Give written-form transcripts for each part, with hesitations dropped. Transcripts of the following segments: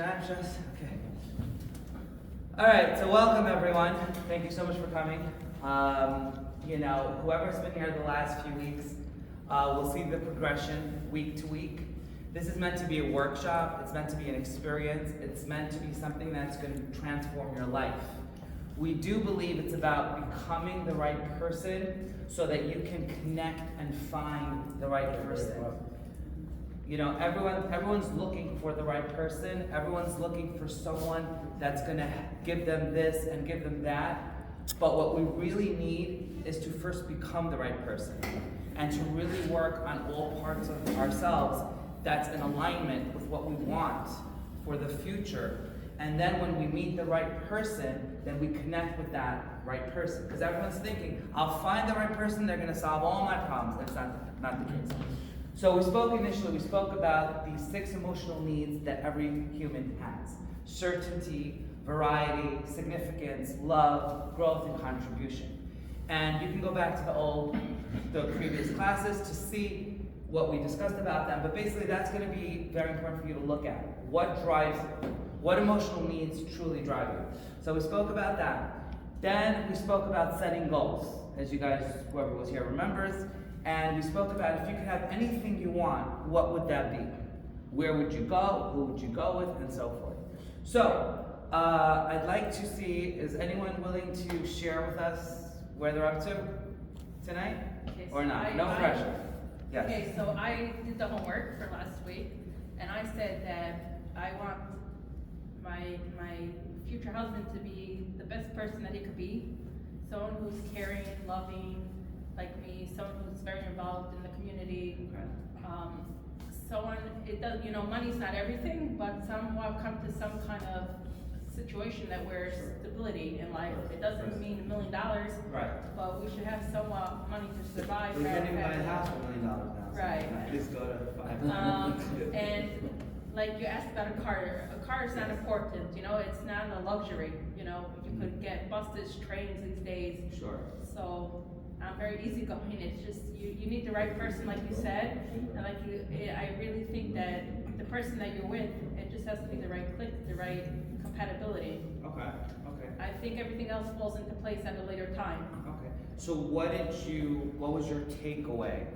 Okay. All right, so welcome everyone. Thank you so much for coming. Whoever's been here the last few weeks will see the progression week to week. This is meant to be a workshop. It's meant to be an experience. It's meant to be something that's going to transform your life. We do believe it's about becoming the right person so that you can connect and find the right person. Everyone's looking for the right person. Everyone's looking for someone that's going to give them this and give them that. But what we really need is to first become the right person and to really work on all parts of ourselves that's in alignment with what we want for the future. And then when we meet the right person, then we connect with that right person. Because everyone's thinking, I'll find the right person, they're going to solve all my problems. That's not the case. So we spoke about these 6 emotional needs that every human has. Certainty, variety, significance, love, growth, and contribution. And you can go back to the previous classes to see what we discussed about them, but basically that's going to be very important for you to look at. What emotional needs truly drive you? So we spoke about that. Then we spoke about setting goals, as you guys, whoever was here remembers. And we spoke about if you could have anything you want, what would that be? Where would you go? Who would you go with? And so forth. So, I'd like to see, is anyone willing to share with us where they're up to tonight? Okay, or not? No pressure. Yes. Okay, so I did the homework for last week, and I said that I want my future husband to be the best person that he could be. Someone who's caring, loving, like me, someone who's very involved in the community. Okay. Money's not everything, but somewhat come to some kind of situation that where stability in life. It doesn't mean $1 million, Right. but we should have somewhat money to survive. We can't even buy a house for $1 million now. So Right. Please go to 5. And like you asked about a car is not important, it's not a luxury, you could get buses, trains these days. Sure. So I'm very easygoing. It's just you need the right person, like you said, and I really think that the person that you're with, it just has to be the right click, the right compatibility. Okay. I think everything else falls into place at a later time. Okay. So what was your takeaway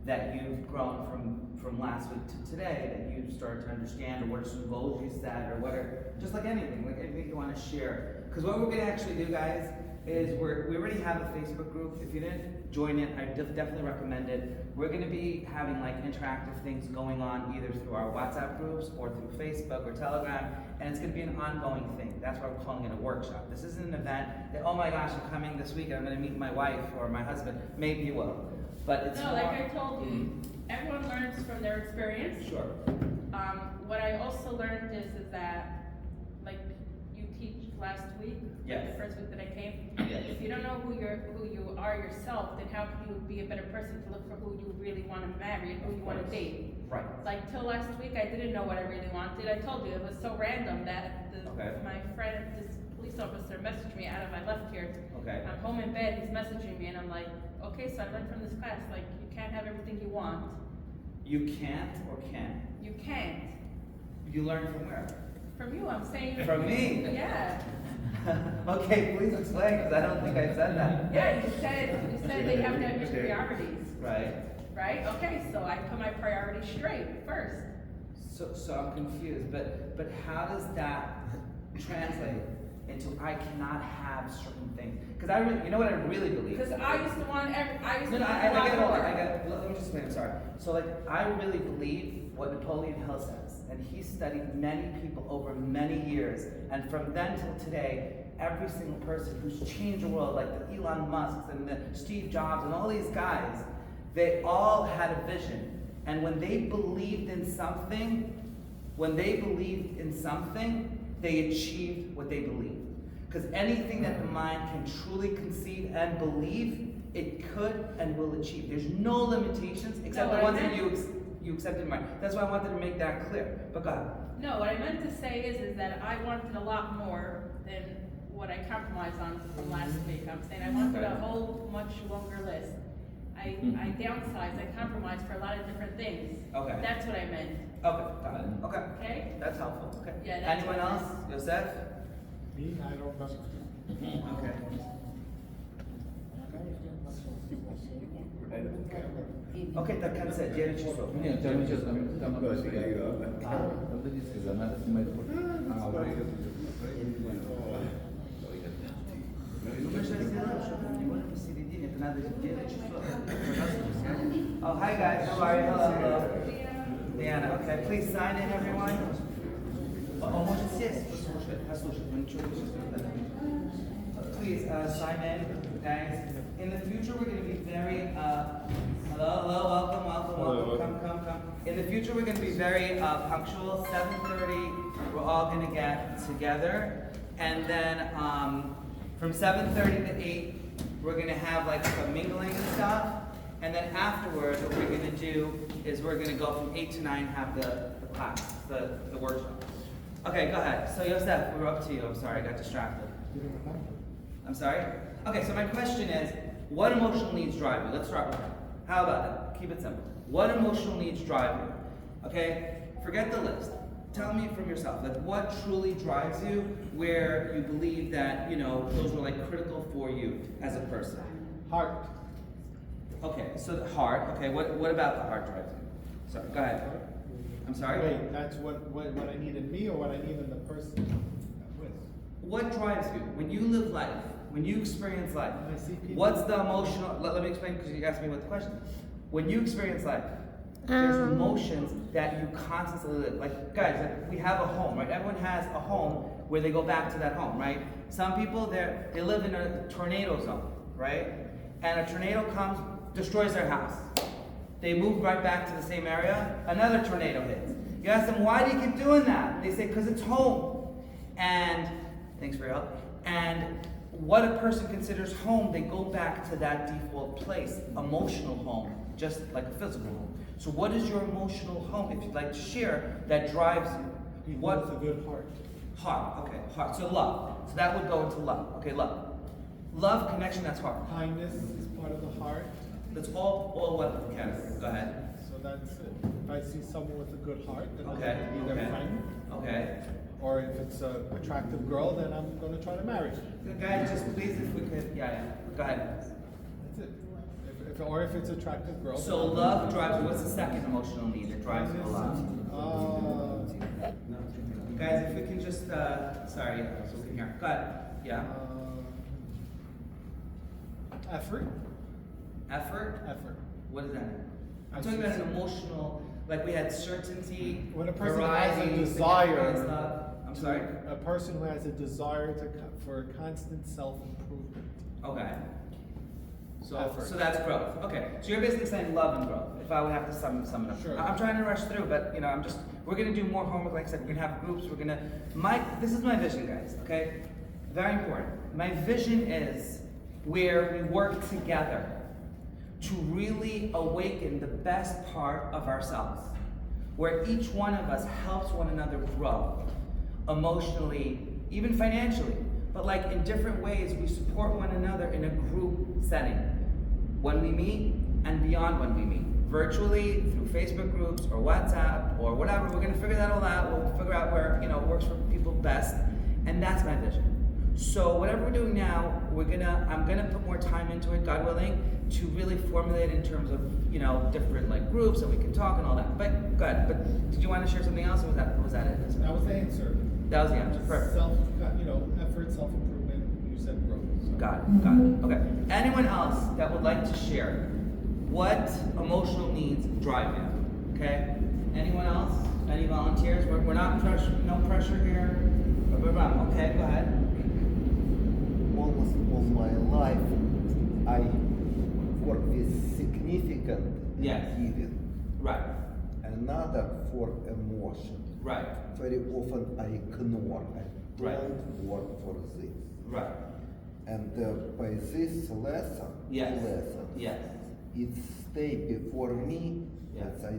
that you've grown from last week to today that you started to understand, or what are some goals you set, or what are, just like anything you want to share? Because what we're going to actually do, guys, is we already have a Facebook group. If you didn't join it, I definitely recommend it. We're going to be having interactive things going on either through our WhatsApp groups or through Facebook or Telegram, and it's going to be an ongoing thing. That's why we're calling it a workshop. This isn't an event that, oh my gosh, I'm coming this week and I'm going to meet my wife or my husband. Maybe you will, but it's like I told you, everyone learns from their experience. Sure. What I also learned is that, like you teach last week, Yes. the first week that I came. Yes. If you don't know who you are yourself, then how can you be a better person to look for who you really want to marry and who you want to date? Right. Like till last week, I didn't know what I really wanted. I told you it was so random that my friend, this police officer, messaged me out of I left here. Okay. I'm home in bed. He's messaging me, and I'm like, okay, so I learned from this class, like you can't have everything you want. You can't or can? You can't. You learn from where? From you, I'm saying. From me? Yeah. Okay, please explain, because I don't think I said that. Yeah, you said they have to have your priorities. Right. Right? Okay, so I put my priorities straight first. So I'm confused, but how does that translate into I cannot have certain things? Because you know what I really believe? Because I used to want I get it all. Let me just explain. I'm sorry. So I really believe what Napoleon Hill says, and he studied many people over many years, and from then till today, every single person who's changed the world, like the Elon Musks and the Steve Jobs and all these guys, they all had a vision, and when they believed in something, they achieved what they believed. Because anything that the mind can truly conceive and believe, it could and will achieve. There's no limitations except the ones that you accept in mind. That's why I wanted to make that clear. But go ahead. No, what I meant to say is that I wanted a lot more than what I compromised on from last week. I'm saying I wanted a whole much longer list. I downsized, I compromised for a lot of different things. Okay. That's what I meant. Okay, got it. Okay. Okay? That's helpful. Okay. Yeah, that's Anyone what it else? Yosef? Me, I don't know. Okay. Okay, так конце, 9 часов. Нет, там сейчас там когда диски надо снимать. Ну мы сейчас сделаем, чтобы не можно посередине, это надо 9 часов. Oh, hi guys, how are you? Hello, hello. Diana, okay, please sign in everyone. Он может сесть, послушать, мы ничего не чувствуем. Please sign in, guys. In the future, we're going to be very, hello, welcome, come. In the future, we're going to be very punctual. 7:30, we're all going to get together. And then from 7:30 to 8, we're going to have like some mingling and stuff. And then afterwards, what we're going to do is we're going to go from 8 to 9, have the class, the workshop. Okay, go ahead. So Yosef, we're up to you. I'm sorry, I got distracted. I'm sorry? Okay, so my question is, what emotional needs drive you? Let's start with that. How about that? Keep it simple. What emotional needs drive you? Okay? Forget the list. Tell me from yourself, like what truly drives you, where you believe that, you know, those were like critical for you as a person. Heart. Okay, so the heart, okay, what about the heart drives you? Sorry, go ahead. I'm sorry? Wait, that's what I need in me or what I need in the person I'm with? What drives you when you live life, when you experience life? When I see people- What's the emotional? Let me explain because you asked me what the question. When you experience life, there's emotions that you constantly live. Like guys, like, we have a home, right? Everyone has a home where they go back to that home, right? Some people they live in a tornado zone, right? And a tornado comes, destroys their house. They move right back to the same area. Another tornado hits. You ask them, why do you keep doing that? They say, because it's home. And thanks for your help. And what a person considers home, they go back to that default place, emotional home, just like a physical home. So what is your emotional home, if you'd like to share, that drives you? What's a good heart? Heart, okay, heart. So love. So that would go into love. Okay, love. Love, connection, that's heart. Kindness is part of the heart. That's all one category. Go ahead. So that's it. If I see someone with a good heart, then I'm Okay, going to be their friend. Okay. Or if it's an attractive girl, then I'm going to try to marry her. Guys, just please, if we could, yeah. Go ahead. That's it. Or if it's an attractive girl. So then love drives you. What's the second emotional need that drives you a lot? Guys, if we can just, sorry, so we can hear. Go ahead. Yeah. Effort. Effort? Effort. What does that mean? I'm talking about an emotional, like we had certainty, When a person has a variety, desire, significance, love. I'm sorry? A person who has a desire for constant self-improvement. Okay. So, Effort. so that's growth. Okay. So you're basically saying love and growth. If I would have to sum it up. Sure. I'm trying to rush through, but you know, we're gonna do more homework. Like I said, we're gonna have groups. This is my vision, guys. Okay. Very important. My vision is where we work together to really awaken the best part of ourselves, where each one of us helps one another grow emotionally, even financially, but like in different ways we support one another in a group setting when we meet and beyond when we meet, virtually through Facebook groups or WhatsApp or whatever. We're going to figure that all out. We'll figure out where it works for people best, and that's my vision. So whatever we're doing now, I'm gonna put more time into it, God willing, to really formulate in terms of different like groups that we can talk and all that. But go ahead. But did you want to share something else, or was that it? That was the answer. That was the answer. Perfect. Effort, self-improvement. You said growth. So. Got it. Okay. Anyone else that would like to share what emotional needs drive you? Okay. Anyone else? Any volunteers? We're not no pressure here. Okay. Go ahead. Almost all my life, I work with significant Yes. giving, Right. another for emotion. Right. Very often I ignore. I Right. don't work for this. Right. And by this lesson, Yes. Yes. it stay before me Yeah. that I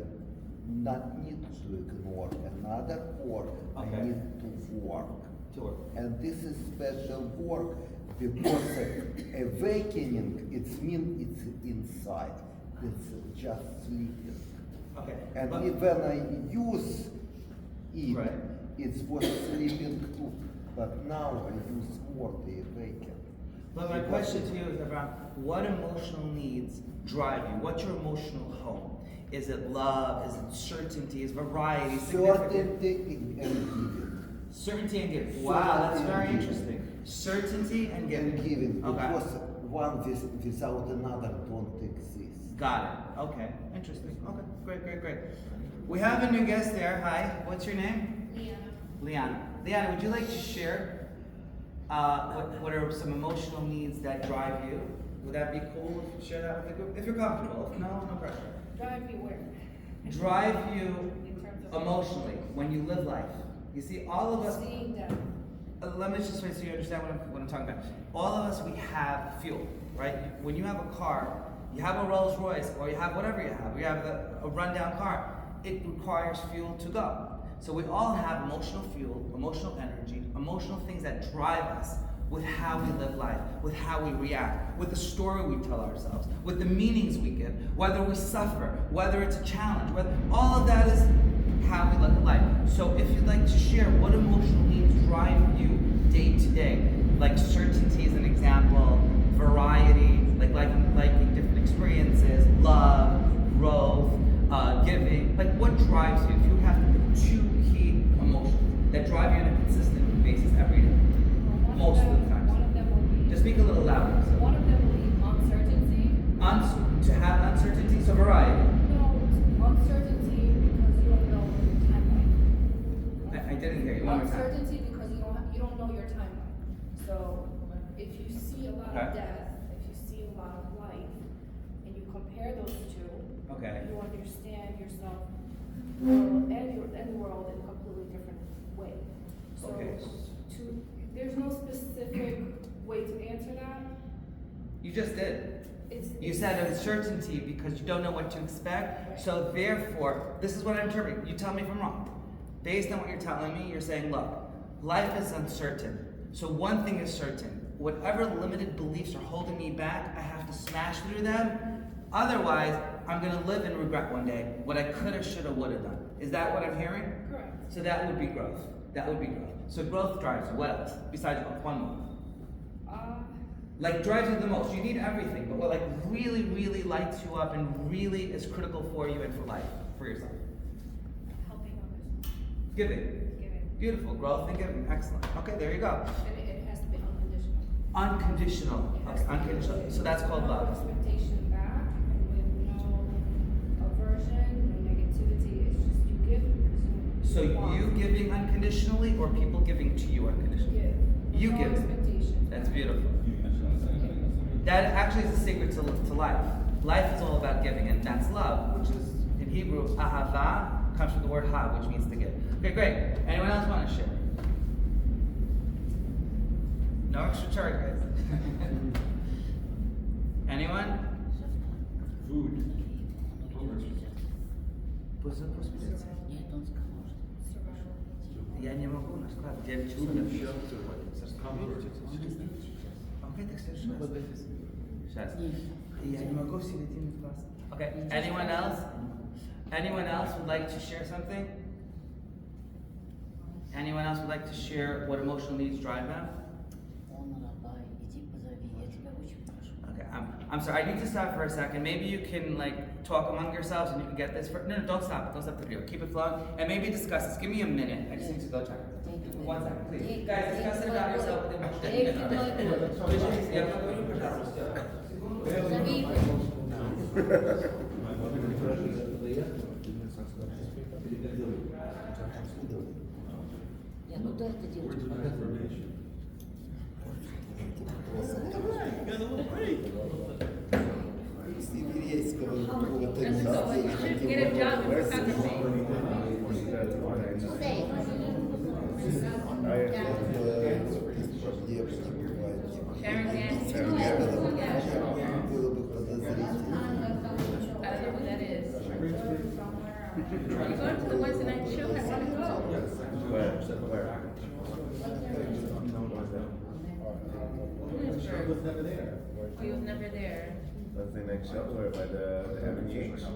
not need to ignore another or Okay. I need to work. Sure. And this is special work because awakening, it's mean it's inside. It's just sleeping. Okay. And but- when I use it, Right. it was sleeping too. But now I use more to awaken. But my question to you is around what emotional needs drive you? What's your emotional home? Is it love? Is it certainty? Is variety? Significance? Certainty and giving. Certainty and giving. Wow, that's Certainty very and giving. interesting. Certainty and giving. And giving. Okay. Because one without another don't exist. Got it. Okay. Interesting. Okay. Great. We have a new guest there. Hi. What's your name? Liana. Liana, would you like to share what are some emotional needs that drive you? Would that be cool if you share that with the group? If you're comfortable. If no pressure. Drive me where? Drive you In terms of emotionally when you live life. You see, all of us. seeing that. Let me just make so you understand what I'm talking about. All of us, we have fuel, right? When you have a car, you have a Rolls Royce, or you have whatever you have. You have a rundown car. It requires fuel to go. So we all have emotional fuel, emotional energy, emotional things that drive us with how we live life, with how we react, with the story we tell ourselves, with the meanings we give, whether we suffer, whether it's a challenge, whether all of that is how we live life. So if you'd like to share what emotional needs drive you day to day, like certainty is an example, variety, like liking different experiences, love, growth, giving, like what drives you? If you have to pick two key emotions that drive you on a consistent basis every day, most of the time. One of them will be. Just speak a little louder. So. One of them will be uncertainty. To have uncertainty, so variety. No, uncertainty because you don't know your timeline. I didn't hear you. One more time. Uncertainty because you don't know your timeline. So if you see a lot Okay. of death, if you see a lot of life, and you compare those two, Okay. you understand yourself and the world in a completely different way. So Okay. there's no specific way to answer that. You just did. You It's said uncertainty because you don't know what to expect. So therefore, this is what I'm interpreting. You tell me if I'm wrong. Based on what you're telling me, you're saying, look, life is uncertain. So one thing is certain. Whatever limited beliefs are holding me back, I have to smash through them. Otherwise, I'm going to live in regret one day what I could have, should have, would have done. Is that what I'm hearing? correct. So that would be growth. That would be growth. So growth drives you. What else? Besides one more. Like drives you the most. You need everything, but what like really lights you up and really is critical for you and for life, for yourself. Helping others. Giving. Giving. Beautiful. Growth and giving. Excellent. Okay, there you go. And it has to be unconditional. Unconditional. It has Okay, to be unconditional. So that's called no love. expectation back, and with no aversion, no negativity. It's just you give because So want. you giving unconditionally or people giving to you unconditionally? give. You no give. expectation. That's beautiful. That actually is a secret to life. Life is all about giving, and that's love, which is in Hebrew, ahava, comes from the word ha, which means to give. Okay, great. Anyone else want to share? No extra charge, guys. Anyone? Food. Я не могу сказать, 9 часов. Okay, так сейчас. Я не могу в середине класса. Okay, anyone else? Anyone else would like to share something? Anyone else would like to share what emotional needs drive them? Okay, I'm sorry, I need to stop for a second. Maybe you can like talk among yourselves and you can get this for, no, don't stop the video. Keep it flowing and maybe discuss this. Give me a minute. I just need to go check. 1 second, please. Guys, discuss it about yourself with Сибирейского какого-то Get a job in photography. Sharon Gannon. Было бы подозрительно. I don't know who that is. Are you going to the Wednesday night show? I want to go. She was never there. He was never there. That's the next shelter by the Avenue. No, so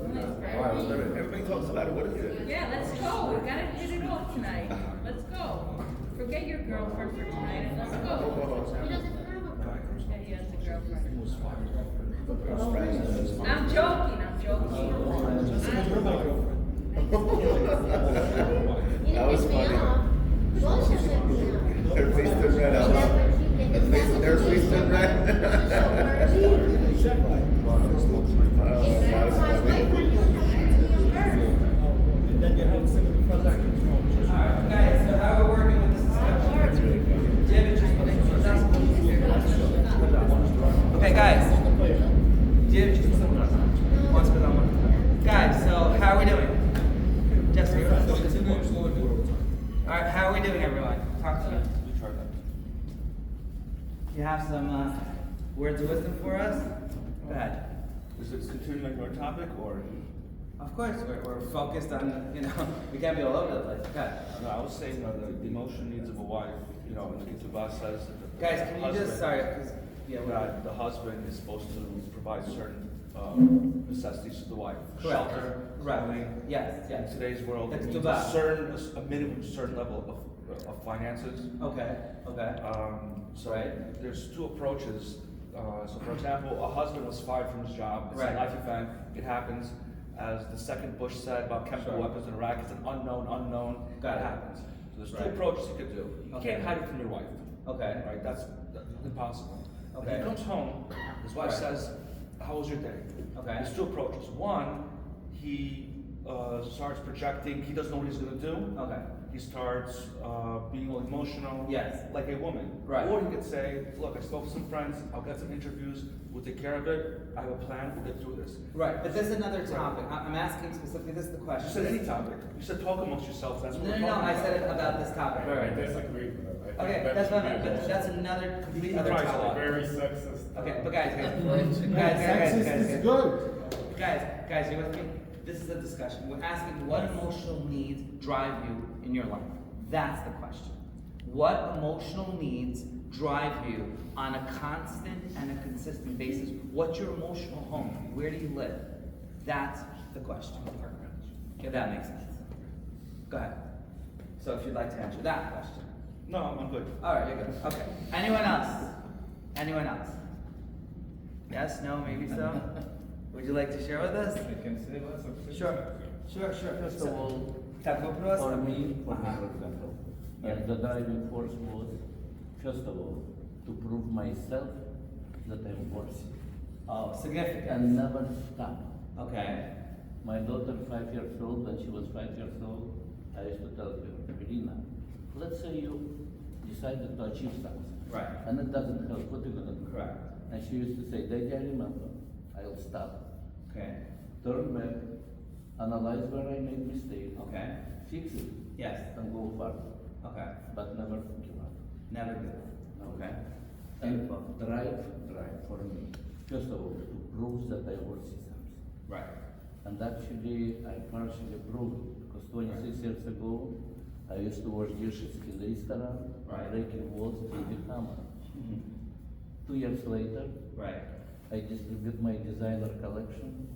Oh, I was there. Everybody talks about it. What is it? yeah, let's go. We gotta hit it off tonight. Let's go. Forget your girlfriend for tonight and let's go. Yeah, he has a girlfriend. I'm joking, I'm joking. That was funny. Her face turned red. Her face turned red. And then you have some of the front Alright, guys, so how we're working with this discussion. David, just okay, guys. David, just once for one. Guys, so how are we doing? Jessica. Alright, how are we doing, everyone? Talk to me. You have some words of wisdom for us? Go ahead. Is it continuing our topic or? Of course, we're focused on, we can't be all over the place. Okay. No, I was saying the emotional needs of a wife, when the Ketubah says that the Guys, can you just, husband- sorry, 'cause, yeah, that the husband is supposed to provide certain necessities to the wife. Correct. Shelter, Right. clothing. Yes, In yes. today's world, That's it means Ketubah. a minimum certain level of finances. Okay, okay. So Right. there's two approaches. So for example, a husband was fired from his job. It's Right. a life event. It happens. As the second Bush said about chemical Sure. weapons in Iraq, it's an unknown. Got it it. happens. So there's two Right. approaches you could do. You Okay. can't hide it from your wife. Okay. Right? That's impossible. When Okay. he comes home, his wife Right. says, "How was your day?" Okay. There's two approaches. One, he starts projecting. He doesn't know what he's going to do. Okay. He starts being all emotional. Yes. Like a woman. Right. Or he could say, "Look, I spoke to some friends. I'll get some interviews. We'll take care of it. I have a plan. We'll get through this." Right, but this is another topic. I'm asking specifically, this is the You question. said any topic. You said talk amongst yourselves. That's what No, we're no, no, talking I said it about this topic. I disagree with that. I think Okay, that that's should fine, be but a- that's another complete other It's topic. very sexist. Okay, but guys, Sexist is good. guys, you with me? This is a discussion. We're asking what emotional needs drive you in your life. That's the question. What emotional needs drive you on a constant and a consistent basis? What's your emotional home? Where do you live? That's the question. Okay, that makes sense. Go ahead. So if you'd like to answer that question. No, I'm good. All right, you're good. Okay. Anyone else? Anyone else? Yes, no, maybe so? Would you like to share with us? I can say lots of things. Sure. First of all, Talk about us. for me, for Uh-huh. example, Yeah. the driving force was, first of all, to prove myself that I'm worthy Oh, significant. and never stop. Okay. My daughter, 5 years old, when she was 5 years old, I used to tell her, Irina, let's say you decided to achieve something. Right. And it doesn't help, what are you gonna do? Correct. And she used to say, Daddy, I remember, I'll stop, Okay. turn back, analyze where I made mistake, Okay. fix it, Yes. and go further, Okay. but never give up. Never good. Okay. And Beautiful. drive for me, first of all, to prove that I worthy something. Right. And actually, I partially proved it, because 26 years ago, I used to wash dishes in the restaurant, Right. breaking walls with the hammer. Mhm. 2 years later, Right. I distribute my designer collection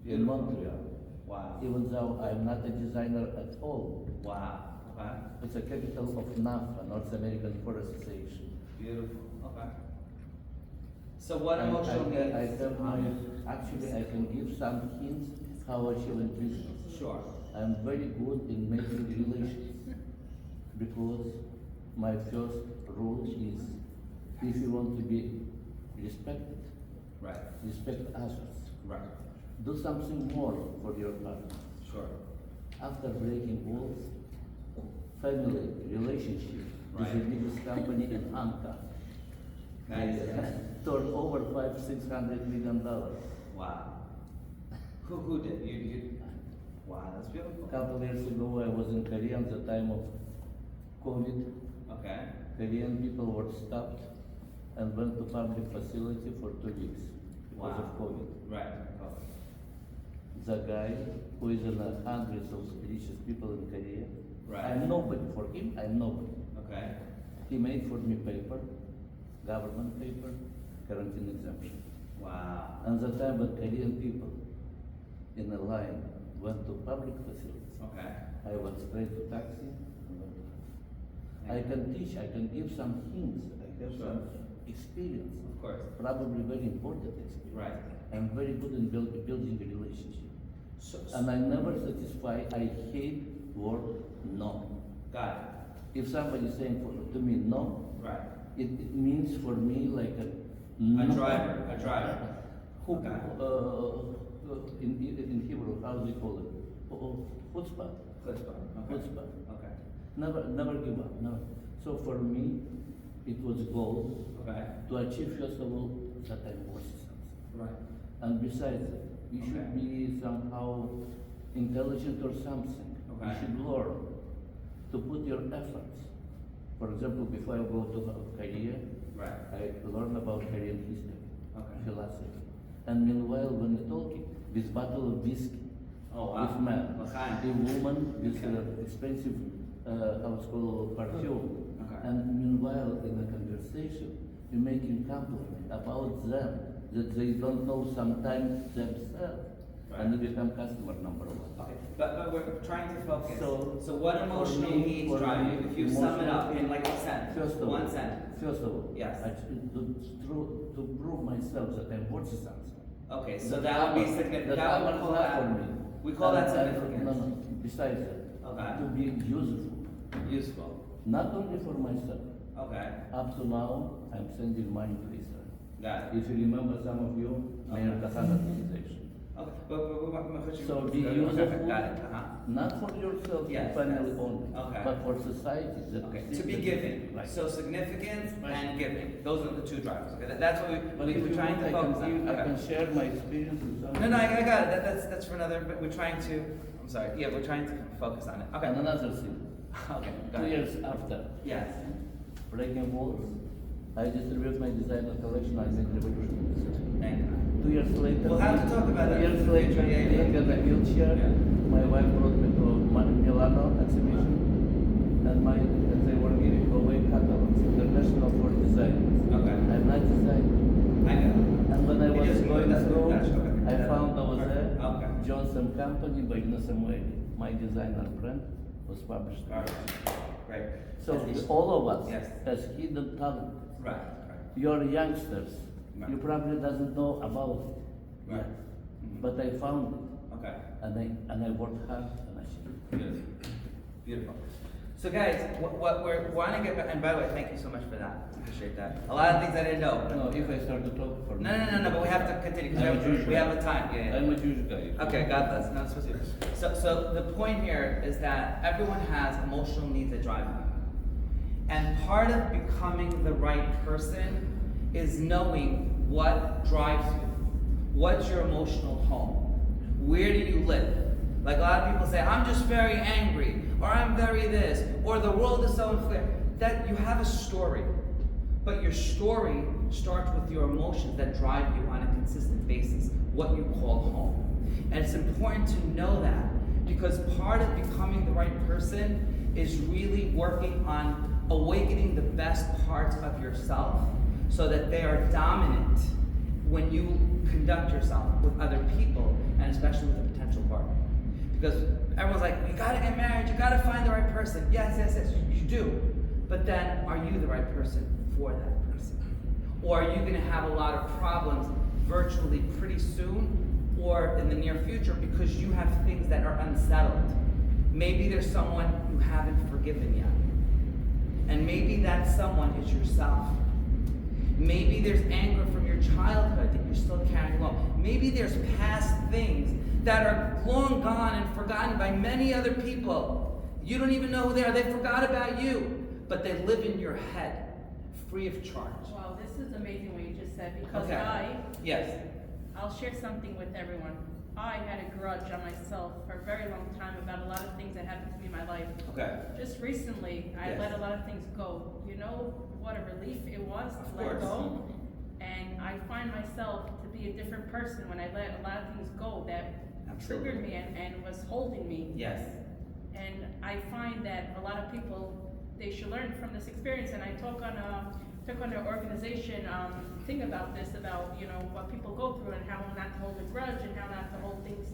in Beautiful. Montreal. Wow. Even though I'm not a designer at all, Wow. Okay. it's a capital of NAFTA, North American Forest Association. Beautiful. Okay. So what And emotional needs? I have my, actually, I can give some hints how I achieve in business. Sure. I'm very good in making relations because my first rule is if you want to be respected, Right. respect others. Right. Do something more for your partner. Sure. After breaking walls, family relationship is the Right. biggest company in Hong Kong. Nice. They turn over $500-600 million. Wow. Who did? You. Wow, that's beautiful. A couple years ago, I was in Korea at the time of COVID. Okay. Korean people were stopped and went to public facility for 2 weeks because of COVID. Right. Oh. The guy who is in the hundreds of richest people in Korea, Right. I'm nobody for him, I'm nobody. Okay. He made for me paper, government paper, quarantine exemption. Wow. And the time when Korean people in a line went to public facilities, Okay. I went straight to taxi. I can teach, I can give some hints, I have Sure. some experience, Of course. probably very important experience. Right. I'm very good in building a relationship. So, And I never satisfy, I hate word no. got If somebody is saying to me no, it. Right. it means for me like a A no. driver. A driver. Who, Okay. in Hebrew, how do we call it? Chutzpah. Chutzpah. Okay. Chutzpah. Okay. Never give up, never. So for me, it was a goal Okay. to achieve first of all that I'm worth something. Right. And besides that, you should Okay. be somehow intelligent or something. Okay. You should learn to put your efforts. For example, before I go to Korea, Right. I learn about Korean history, Okay. philosophy. And meanwhile, when you're talking, this bottle of whiskey, Oh wow. with man, L'chaim. a woman with expensive, how it's called, perfume. Okay. And meanwhile, in a conversation, you're making compliment about them that they don't know sometimes themselves, and you become customer number one. Okay. But we're trying to focus. So, what for emotional me- needs for drive me, you? If you sum it up in emotional- like a sentence. First of One all, sentence. First of all, Yes. to prove myself that I'm worth something. Okay, so That that would be hammer- significant. that That would hammer call is not that. for me. We call that And- significance. No, no, besides that, Okay. to be useful, Useful. not only for myself. Okay. Up to now, I'm sending money to Israel. Got it. If you remember, some of you, Mayor Kahana organization. Okay. But So be okay, useful, got it. Uh-huh. not for yourself, Yes, family yes. only, Okay. but for society. That Okay, sees to be that- giving. Right. So significance Right. and giving. Those are the two drivers. Okay, that's what But we if were you trying want, to I focus can on. give, I can Okay. share my experience with some. No, I got it. That's for another. But we're trying to. I'm sorry. Yeah, we're trying to focus on it. Okay. And another thing, Okay. Go 2 ahead. years after Yes. breaking walls, I distribute my designer collection, I made revolution. Thank you. 2 years later. We'll have to talk about that 2 years in the later, future, yeah, yeah. being in a wheelchair, Yeah. my wife brought me to Milano exhibition, and they were giving away catalogs, international for designers. Okay. I'm not designer. I know. And when I It was just- going that's- through, that's okay. I found over there, Okay. Johnson Company by Samuel, my designer brand, was published. All right. Great. So Yes. all of us Yes. has hidden talent. Right. Right. You're youngsters, Right. you probably doesn't know about it Right. yet. Mhm. But I found it, Okay. and I worked hard and I achieved it. Beautiful. Beautiful. So guys, what we're want to get back, and by the way, thank you so much for that. Appreciate that. A lot of things I didn't know. No, if I start to talk for No, but we have to continue I'm a because Jewish we guy. have the time. Yeah. I'm a Jewish guy. Okay, God bless. Not supposed to. So the point here is that everyone has emotional needs that drive them. And part of becoming the right person is knowing what drives you. What's your emotional home? Where do you live? Like a lot of people say, I'm just very angry, or I'm very this, or the world is so unfair. That you have a story. But your story starts with your emotions that drive you on a consistent basis, what you call home. And it's important to know that because part of becoming the right person is really working on awakening the best parts of yourself so that they are dominant when you conduct yourself with other people and especially with a potential partner. Because everyone's like, you gotta get married, you gotta find the right person. Yes, you do. But then, are you the right person for that person? Or are you going to have a lot of problems virtually pretty soon or in the near future because you have things that are unsettled? Maybe there's someone you haven't forgiven yet. And maybe that someone is yourself. Maybe there's anger from your childhood that you're still carrying along. Maybe there's past things that are long gone and forgotten by many other people. You don't even know who they are. They forgot about you. But they live in your head, free of charge. Wow, this is amazing what you just said because Okay. Yes. I'll share something with everyone. I had a grudge on myself for a very long time about a lot of things that happened to me in my life. Okay. Just recently, I Yes. let a lot of things go. You know what a relief it was Of to let course. go? And I find myself to be a different person when I let a lot of things go that Absolutely. triggered me and was holding me. Yes. And I find that a lot of people, they should learn from this experience. And I talk on took on an organization thing about this, about, you know, what people go through and how not to hold a grudge and how not to hold things,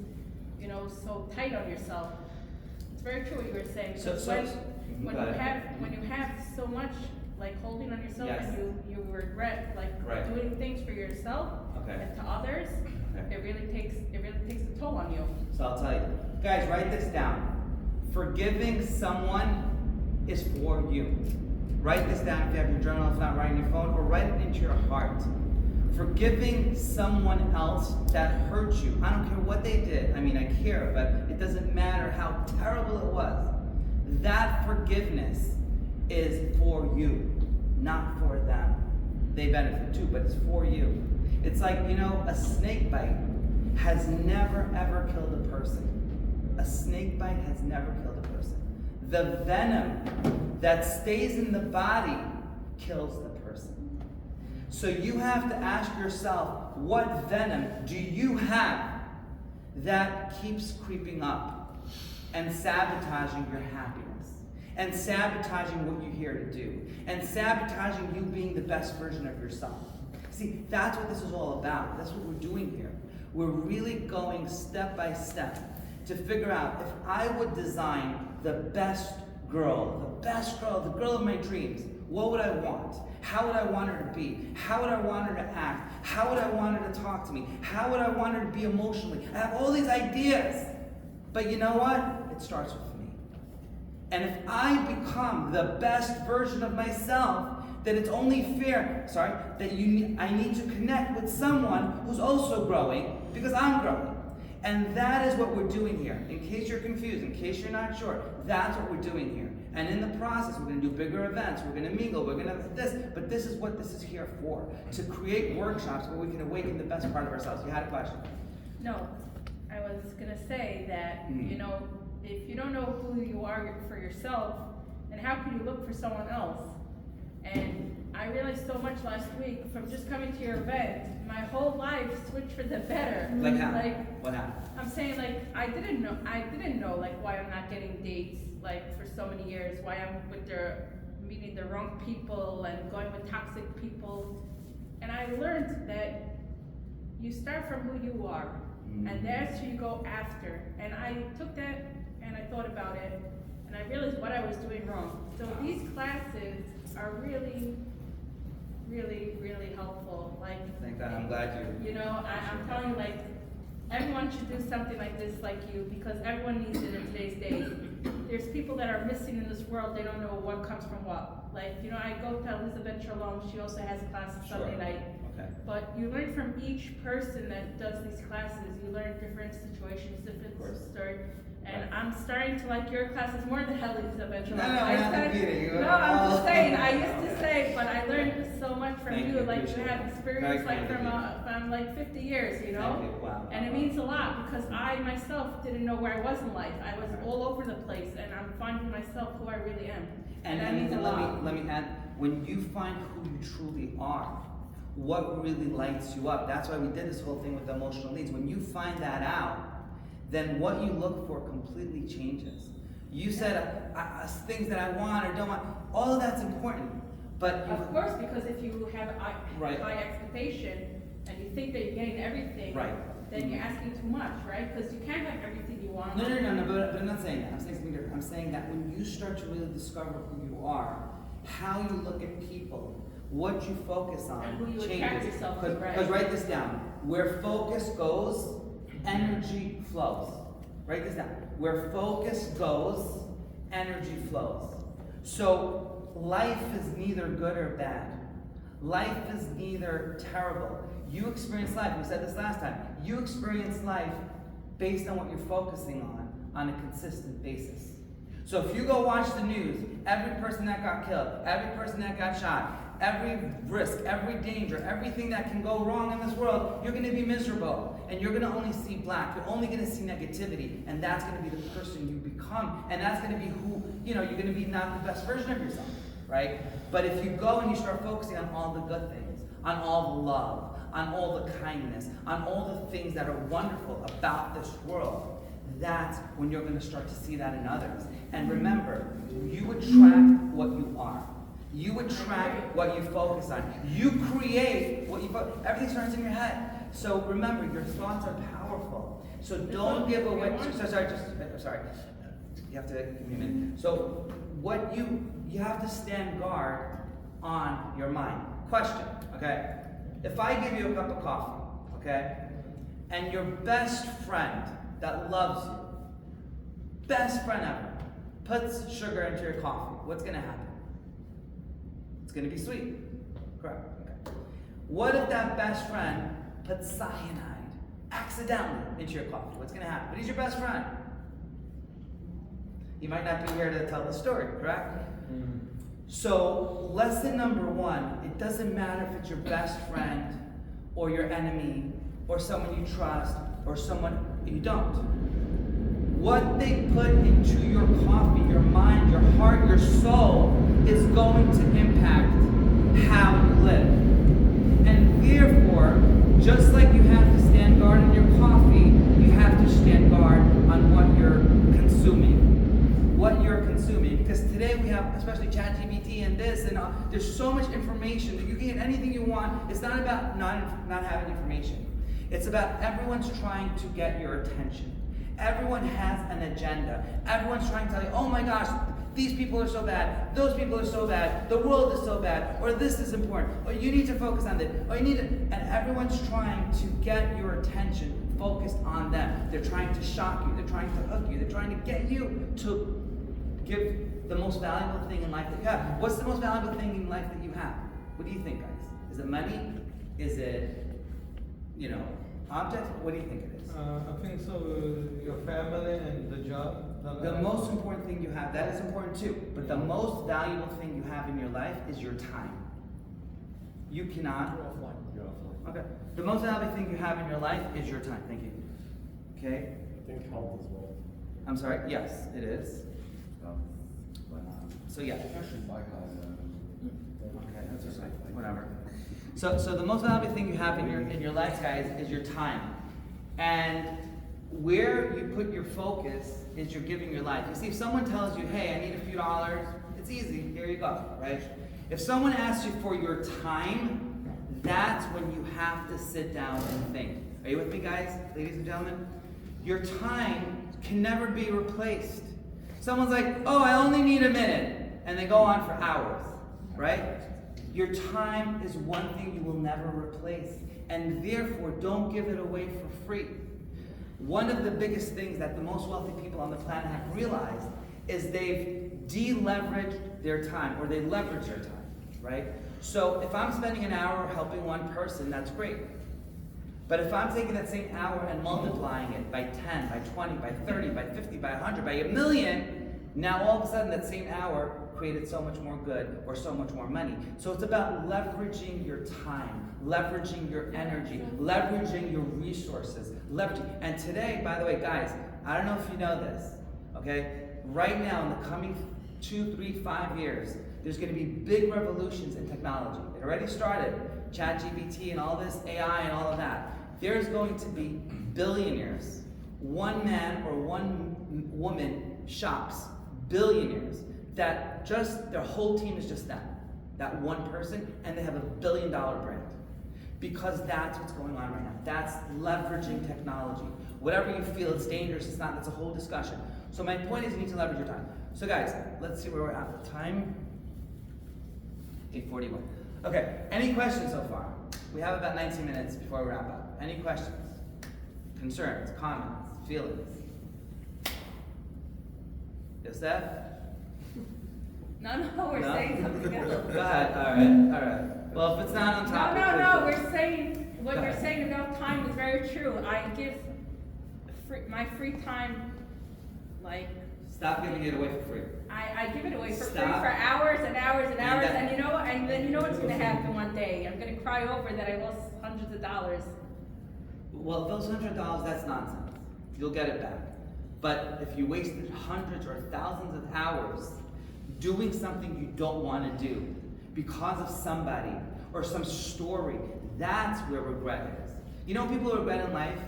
you know, so tight on yourself. It's very true what you were saying. So- because so- when go ahead. when you have so much like holding on yourself Yes. and you regret like Right. doing things for yourself Okay. and to others, Okay. it really takes a toll on you. So I'll tell you. Guys, write this down. Forgiving someone is for you. Write this down if you have your journal, if not, write on your phone, or write it into your heart. Forgiving someone else that hurt you. I don't care what they did. I mean, I care, but it doesn't matter how terrible it was. That forgiveness is for you, not for them. They benefit too, but it's for you. It's like, you know, a snake bite has never ever killed a person. A snake bite has never killed a person. The venom that stays in the body kills the person. So you have to ask yourself, what venom do you have that keeps creeping up and sabotaging your happiness, and sabotaging what you're here to do, and sabotaging you being the best version of yourself? See, that's what this is all about. That's what we're doing here. We're really going step by step to figure out, if I would design the best girl, the girl of my dreams, what would I want? How would I want her to be? How would I want her to act? How would I want her to talk to me? How would I want her to be emotionally? I have all these ideas. But you know what? It starts with me. And if I become the best version of myself, then it's only fair, that I need to connect with someone who's also growing, because I'm growing. And that is what we're doing here. In case you're confused, in case you're not sure, that's what we're doing here. And in the process, we're going to do bigger events, we're going to mingle, we're going to this, but this is what this is here for, to create workshops where we can awaken the best part of ourselves. You had a question? No, I was gonna say that, you know, if you don't know who you are for yourself, then how can you look for someone else? And I realized so much last week from just coming to your event, my whole life switched for the better. Like how? Like, What happened? I'm saying, like, I didn't know like why I'm not getting dates like for so many years, why I'm meeting the wrong people and going with toxic people. And I learned that you start from who you are, and that's who you go after. And I took that and I thought about it, and I realized what I was doing wrong. So these classes are really, really, really helpful. Like, Thank God, I'm glad you. you know, I'm telling you, like, everyone should do something like this, like you, because everyone needs it in today's day. There's people that are missing in this world, they don't know what comes from what. Like, you know, I go to Elizabeth Shalom, she also has classes Sunday night. Okay. But you learn from each person that does these classes, you learn different situations, different stories. And Right. I'm starting to like your classes more than Elizabeth Shalom. No, we're not competing. You No, are I'm all- just saying, I used to say, but I learned so much from Thank you, you, like you appreciate have it. experience Very like kind of from like 50 years, you know? Thank you. Wow. And it means a lot because I myself didn't know where I was in life. I was all over the place, and I'm finding myself who I really am. And, that means a lot. let me add, when you find who you truly are, what really lights you up, that's why we did this whole thing with the emotional needs. When you find that out, then what you look for completely changes. You said things that I want or don't want, all of that's important. But Of course, because if you have a Right. high expectation and you think that you're getting everything, Right. then you're asking too much, right? Because you can't have everything you want. No, but I'm not saying that. I'm saying something different. I'm saying that when you start to really discover who you are, how you look at people, what you focus on, And who you changes. attract yourself to, right. Because write this down. Where focus goes, energy flows. Write this down. Where focus goes, energy flows. So life is neither good or bad. Life is neither terrible. You experience life, we said this last time, you experience life based on what you're focusing on a consistent basis. So if you go watch the news, every person that got killed, every person that got shot, every risk, every danger, everything that can go wrong in this world, you're going to be miserable. And you're going to only see black. You're only going to see negativity. And that's going to be the person you become. And that's going to be who, you're going to be not the best version of yourself, right? But if you go and you start focusing on all the good things, on all the love, on all the kindness, on all the things that are wonderful about this world, that's when you're going to start to see that in others. And remember, you attract what you are. You attract what you focus on. You create what you focus. Everything starts in your head. So remember, your thoughts are powerful. So don't give away. Sorry. You have to give me a minute. So what you have to stand guard on your mind. Question, okay? If I give you a cup of coffee, okay, and your best friend that loves you, best friend ever, puts sugar into your coffee, what's gonna happen? It's gonna be sweet. Correct. Okay. What if that best friend puts cyanide accidentally into your coffee? What's gonna happen? But he's your best friend. You might not be here to tell the story, correct? So, lesson number one, it doesn't matter if it's your best friend or your enemy or someone you trust or someone you don't. What they put into your coffee, your mind, your heart, your soul is going to impact how you live. And therefore, just like you have to stand guard on your coffee, you have to stand guard on what you're consuming. What you're consuming. Because today we have, especially ChatGPT and this, and there's so much information that you can get anything you want. It's not about not having information. It's about everyone's trying to get your attention. Everyone has an agenda. Everyone's trying to tell you, oh my gosh, these people are so bad, those people are so bad, the world is so bad, or this is important, or you need to focus on this, or you need to, and everyone's trying to get your attention focused on them. They're trying to shock you, they're trying to hook you, they're trying to get you to give the most valuable thing in life that you have. What's the most valuable thing in life that you have? What do you think, guys? Is it money? Is it, objects? What do you think it is? I think so, your family and the job. The most important thing you have, that is important too, but the most valuable thing you have in your life is your time. You cannot. You're offline. Okay. The most valuable thing you have in your life is your time. Thank you. Okay? I think health as well. I'm sorry? Yes, it is. So yeah. Okay, that's just like, whatever. So the most valuable thing you have in your life, guys, is your time. And where you put your focus is you're giving your life. You see, if someone tells you, hey, I need a few dollars, it's easy, here you go, right? If someone asks you for your time, that's when you have to sit down and think. Are you with me, guys, ladies and gentlemen? Your time can never be replaced. Someone's like, oh, I only need a minute, and they go on for hours, right? Your time is one thing you will never replace, and therefore don't give it away for free. One of the biggest things that the most wealthy people on the planet have realized is they've de-leveraged their time, or they leverage their time, right? So if I'm spending an hour helping one person, that's great. But if I'm taking that same hour and multiplying it by 10, by 20, by 30, by 50, by 100, by a million, now all of a sudden that same hour created so much more good or so much more money. So it's about leveraging your time, leveraging your energy, leveraging your resources, leveraging. And today, by the way, guys, I don't know if you know this, okay? Right now, in the coming 2, 3, 5 years, there's going to be big revolutions in technology. It already started. ChatGPT and all this AI and all of that. There's going to be billionaires. One man or one woman shops. Billionaires. That just, their whole team is just that one person, and they have $1 billion brand. Because that's what's going on right now. That's leveraging technology. Whatever you feel it's dangerous, it's not, that's a whole discussion. So my point is you need to leverage your time. So guys, let's see where we're at with time. 8:41. Okay, any questions so far? We have about 19 minutes before we wrap up. Any questions? Concerns, comments, feelings? Yosef? No, we're No? saying something else. Go ahead, all right. Well, if it's not on topic. No, please- we're saying, what Go you're ahead. saying about time is very true. I give my free time, like, Stop giving it away for free. I give it away for free Stop. for hours and hours and hours, that- and you know what? And then you know what's gonna happen one day? I'm gonna cry over that I lost hundreds of dollars. Well, those $100, that's nonsense. You'll get it back. But if you wasted hundreds or thousands of hours doing something you don't want to do because of somebody or some story, that's where regret is. You know what people regret in life?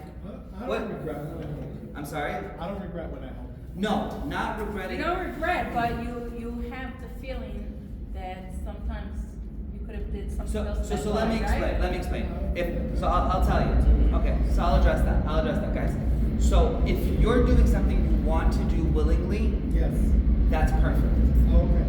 I What? don't regret when I help people. I'm sorry? I don't regret when I help people. No, not You regretting. don't regret, but you have the feeling that some did something So, else. so, that so let me night, explain, right? let me explain. I'll tell you. Okay, so I'll address that, guys. So if you're doing something you want to do willingly, Yes. that's perfect. Okay.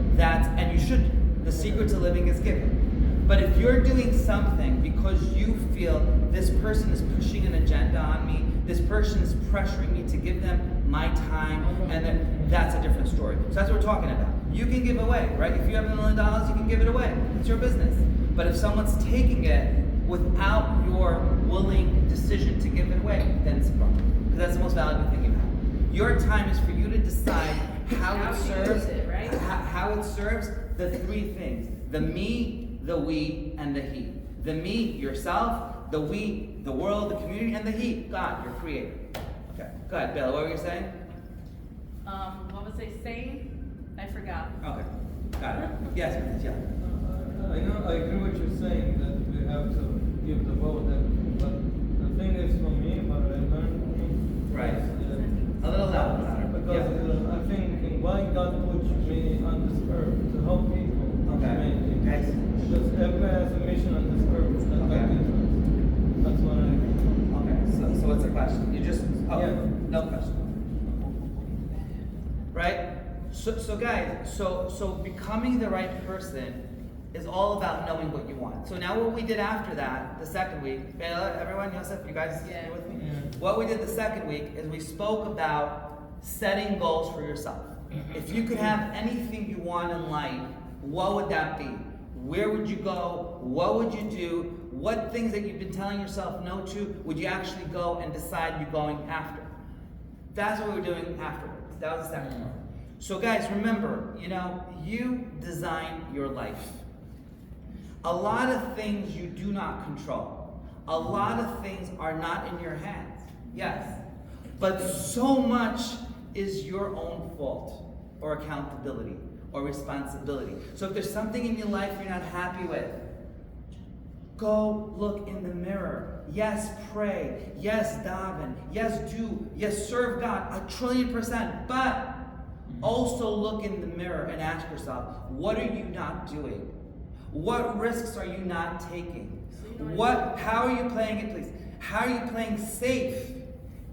And you should. The secret to living is given. But if you're doing something because you feel this person is pushing an agenda on me, this person is pressuring me to give them my time, and then that's a different story. So that's what we're talking about. You can give away, right? If you have $1 million, you can give it away. It's your business. But if someone's taking it without your willing decision to give it away, then it's a problem. Because that's the most valuable thing you have. Your time is for you to decide how How it you serves, use it, right? how it serves the three things: the me, the we, and the he. The me, yourself; the we, the world, the community; and the he, God, your creator. Okay, go ahead, Bella. What were you saying? What was I saying? I forgot. Okay, got it. Yes, please, yeah. I know, I agree what you're saying, that we have to give the vote, but the thing is for me, what I learned from me. Right. is, A little louder. because Yeah. I think why God put me on this earth to help people. Okay. mainly. Yes. Because everybody has a mission on this earth that Okay. God gives us. That's what I think. Okay, so what's the question? You just, Yeah. no question. Right? So guys, so becoming the right person is all about knowing what you want. So now what we did after that, the second week, Bela, everyone, Yosef, you guys Yeah. here with me? Yeah. What we did the second week is we spoke about setting goals for yourself. If you could have anything you want in life, what would that be? Where would you go? What would you do? What things that you've been telling yourself no to would you actually go and decide you're going after? That's what we were doing afterwards. That was the second part. So guys, remember, you design your life. A lot of things you do not control. A lot of things are not in your hands. Yes. But so much is your own fault or accountability or responsibility. So if there's something in your life you're not happy with, go look in the mirror. Yes, pray. Yes, daven. Yes, do. Yes, serve God 1,000,000%. But also look in the mirror and ask yourself, what are you not doing? What risks are you not taking? How are you playing it, please? How are you playing safe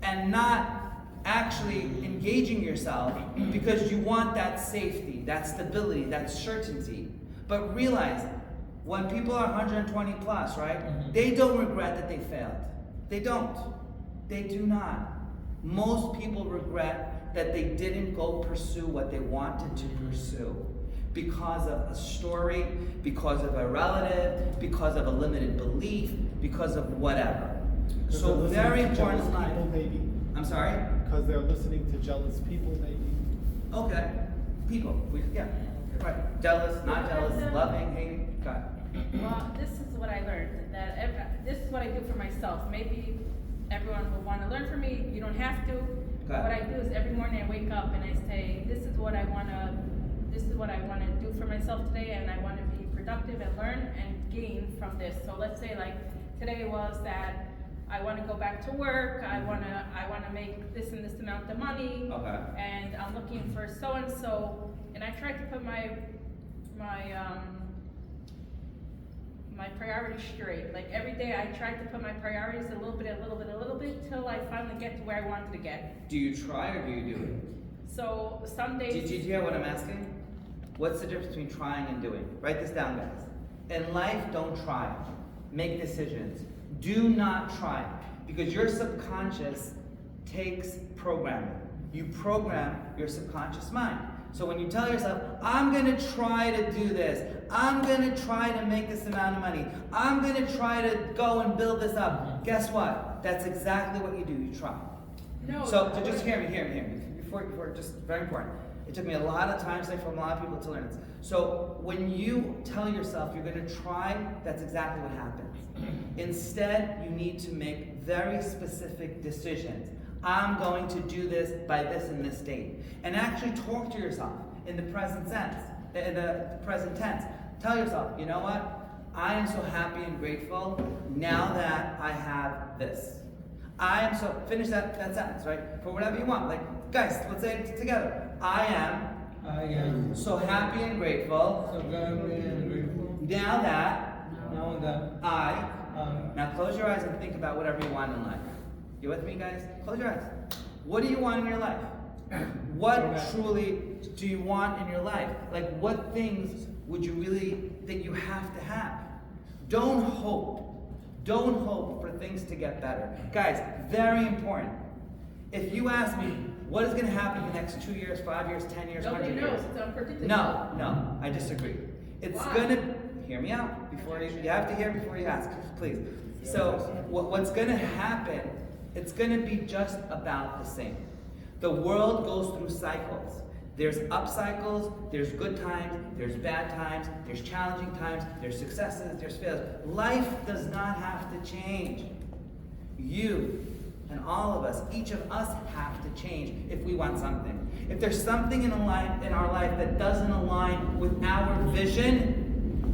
and not actually engaging yourself because you want that safety, that stability, that certainty? But realize, when people are 120 plus, right? They don't regret that they failed. They don't. They do not. Most people regret that they didn't go pursue what they wanted to pursue because of a story, because of a relative, because of a limited belief, because of whatever. So very important in life. People, maybe. I'm sorry? Because they're listening to jealous people, maybe. Okay. People. Yeah. Right. Jealous, not jealous, loving, hating. Got it. Well, this is what I learned, that this is what I do for myself. Maybe everyone will want to learn from me. You don't have to. Okay. What I do is every morning I wake up and I say, this is what I want to do for myself today, and I want to be productive and learn and gain from this. So let's say like today was that I want to go back to work. I want to make this and this amount of money. Okay. And I'm looking for so and so, and I tried to put my priorities straight. Like every day I tried to put my priorities a little bit till I finally get to where I wanted to get. Do you try or do you do it? So some days. Did you hear what I'm asking? What's the difference between trying and doing? Write this down, guys. In life, don't try. Make decisions. Do not try. Because your subconscious takes programming. You program your subconscious mind. So when you tell yourself, I'm going to try to do this, I'm going to try to make this amount of money, I'm going to try to go and build this up, guess what? That's exactly what you do. You try. No. So just hear me. Before, just very important. It took me a lot of time today from a lot of people to learn this. So when you tell yourself you're going to try, that's exactly what happens. Instead, you need to make very specific decisions. I'm going to do this by this and this date. And actually talk to yourself in the present tense. Tell yourself, you know what? I am so happy and grateful now that I have this. Finish that sentence, right? For whatever you want. Like, guys, let's say it together. I am I am so happy and grateful so happy and grateful now that Now and then. I, now close your eyes and think about whatever you want in life. You with me, guys? Close your eyes. What do you want in your life? What truly do you want in your life? Like, what things would you really think you have to have? Don't hope. Don't hope for things to get better. Guys, very important. If you ask me, what is going to happen in the next 2 years, 5 years, 10 years, Nobody 100 knows, years? it's unpredictable. No, I disagree. It's Why? going to, hear me out before you have to hear before you ask, please. So what's going to happen, it's going to be just about the same. The world goes through cycles. There's up cycles, there's good times, there's bad times, there's challenging times, there's successes, there's failures. Life does not have to change. You and all of us, each of us have to change if we want something. If there's something in our life that doesn't align with our vision,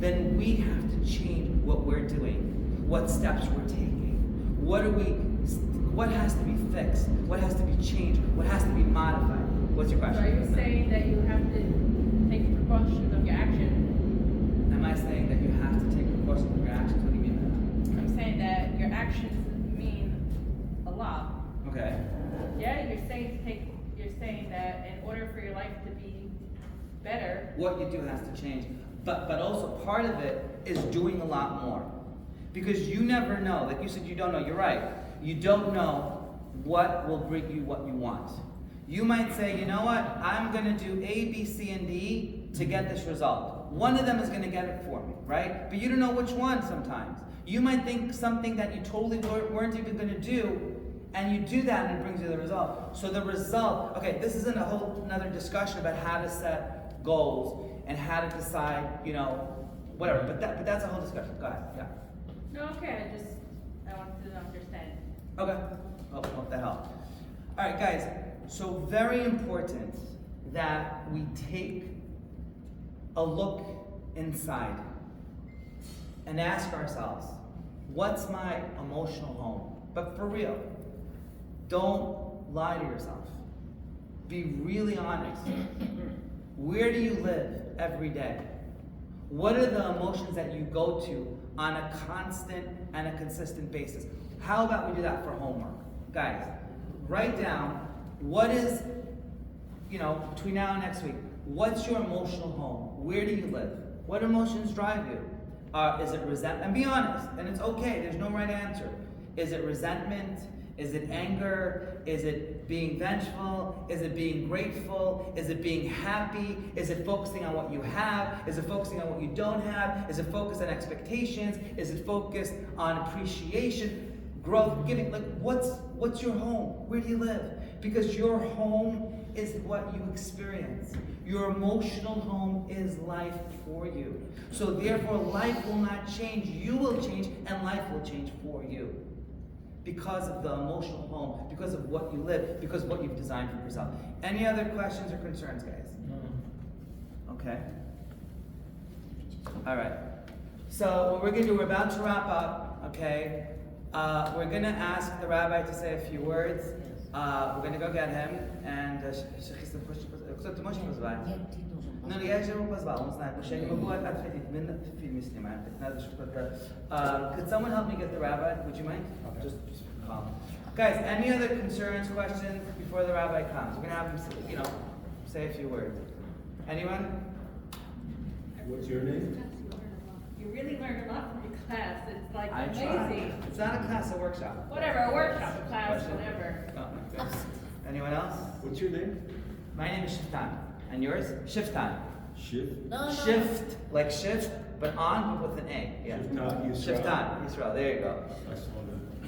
then we have to change what we're doing, what steps we're taking. What has to be fixed? What has to be changed? What has to be modified? What's your So question? are you saying that you have to take precautions of your action? Am I saying that you have to take precautions of your actions? What do you mean by I'm saying that your actions mean a lot. that? Okay. Yeah, you're saying that in order for your life to be better, What you do has to change. But also part of it is doing a lot more. Because you never know. Like you said, you don't know. You're right. You don't know what will bring you what you want. You might say, you know what? I'm going to do A, B, C, and D to get this result. One of them is going to get it for me, right? But you don't know which one sometimes. You might think something that you totally weren't even going to do, and you do that and it brings you the result. So the result, okay, this isn't a whole another discussion about how to set goals and how to decide, whatever. But that's a whole discussion. Go ahead. Yeah. no, okay, I want to understand. Okay. Hope that helped. All right, guys. So very important that we take a look inside and ask ourselves, what's my emotional home? But for real, don't lie to yourself. Be really honest. Where do you live every day? What are the emotions that you go to on a constant and a consistent basis? How about we do that for homework? Guys, write down what is, between now and next week, what's your emotional home? Where do you live? What emotions drive you? Is it resentment? And be honest, and it's okay, there's no right answer. Is it resentment? Is it anger? Is it being vengeful? Is it being grateful? Is it being happy? Is it focusing on what you have? Is it focusing on what you don't have? Is it focused on expectations? Is it focused on appreciation, growth, giving? Like, what's your home? Where do you live? Because your home is what you experience. Your emotional home is life for you. So therefore, life will not change. You will change, and life will change for you. Because of the emotional home, because of what you live, because of what you've designed for yourself. Any other questions or concerns, guys? No. Okay. All right. So what we're going to do, we're about to wrap up, okay? We're going to ask the rabbi to say a few words. We're going to go get him, and кто-то можешь позвать? Ну, я же его позвал, он знает, потому что я не могу ответить в фильме снимаем. Надо что-то. Could someone help me get the rabbi? Would you mind? Just call. Guys, any other concerns, questions before the rabbi comes? We're gonna have him, say a few words. Anyone? What's your name? You really learned a lot from your class. It's like I amazing. try. It's not a class, a workshop. Whatever, a workshop, a class, Question? whatever. Oh, my goodness. Anyone else? What's your name? My name is Shiftan. And yours? Shiftan. Shiv? Shift, like shift, but on, but with an A. Yeah. Shiftan Yisrael. Shiftan, Yisrael. There you go. I saw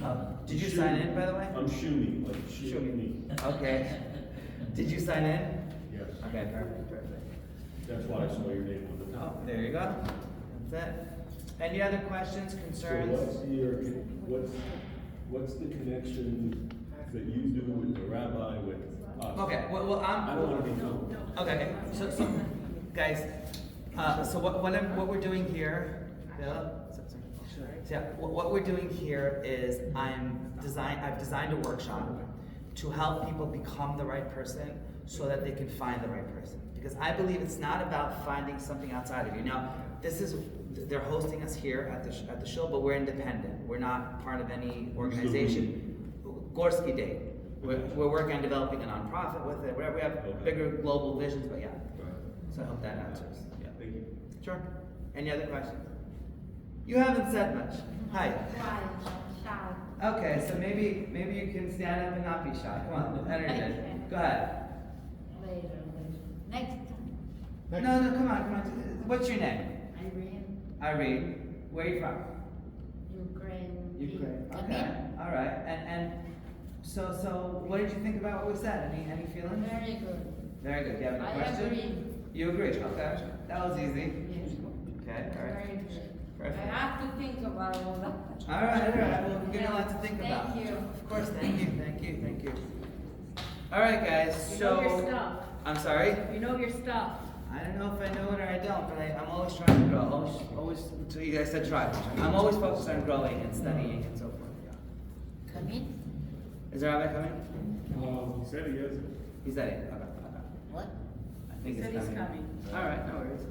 that. Did you sign in, by the way? I'm Shumi, like Shumi. Okay. Did you sign in? Yes. Okay, perfect. That's why I saw your name on the Oh, top. there you go. That's it. Any other questions, So concerns? what's the connection that you do with the rabbi with us? Okay, well, I don't want to be filmed. Okay, so guys, so what we're doing here, what we're doing here is I've designed a workshop to help people become the right person, so that they can find the right person. Because I believe it's not about finding something outside of you. Now, they're hosting us here at the show, but we're independent. We're not part of any organization. Gorski Day. We're working on developing a nonprofit with it. We have bigger global visions, but yeah. So I hope that answers. Yeah. Thank you. Sure. Any other questions? You haven't said much. Hi. Shy. Okay, so maybe you can stand up and not be shy. Come on, energetic. Go ahead. Later. Next time. No, come on. What's your name? Irene. Where are you from? Ukraine. Okay. All right. And so what did you think about what we said? Any feelings? Very good. Very good. Do you have any I questions? agree. You agree? Okay. That was easy. Yes. Okay. All right. Very good. Perfect. I have to think about all that. All right. Well, we're gonna lot to think about. Thank you. Of course. Thank you. All right, guys. You So know your stuff. I'm sorry. You know your stuff. I don't know if I know it or I don't, but I'm always trying to grow. Always. Until you guys said try. I'm always focused on growing and studying and so forth. Yeah. Come in. Is the rabbi coming? He said he is. He said it. Okay. What? I think He said he's coming. All right. No worries.